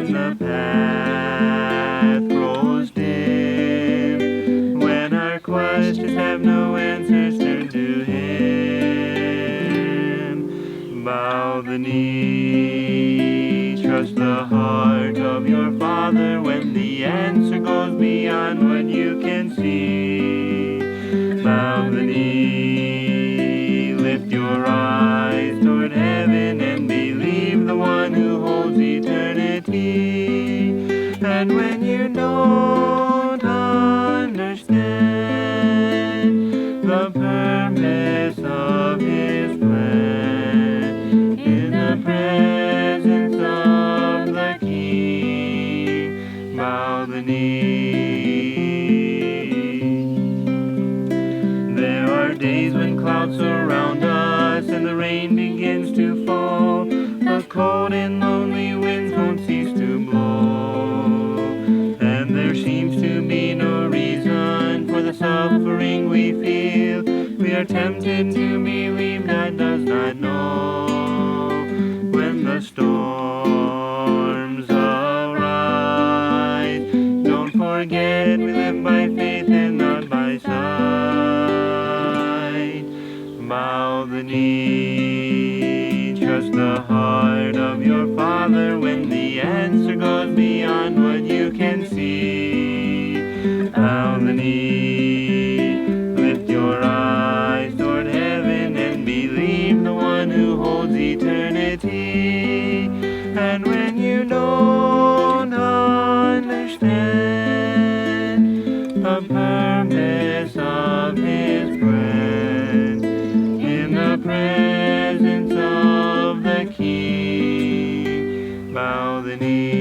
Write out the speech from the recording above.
when the path grows dim, when our questions have no answers, turn to Him. Bow the knee, trust the heart of your Father when the answer goes beyond what you can see. Bow the knee, lift your eyes toward heaven and believe the one who holds eternity. And when you don't understand the purpose of His plan, in the presence of the King, bow the knee. There are days when clouds surround us and the rain begins to fall. The cold and lonely winds won't cease to blow, and there seems to be no reason for the suffering we feel. We are tempted to believe God does not know. When the storms arise, don't forget we live by faith and not by sight. Bow the knee, trust the heart of your Father when the answer goes beyond what you can see. Bow the knee, lift your eyes toward heaven and believe the one who holds eternity. And when you don't understand the purpose of His plan, in the presence of the King, bow the knee.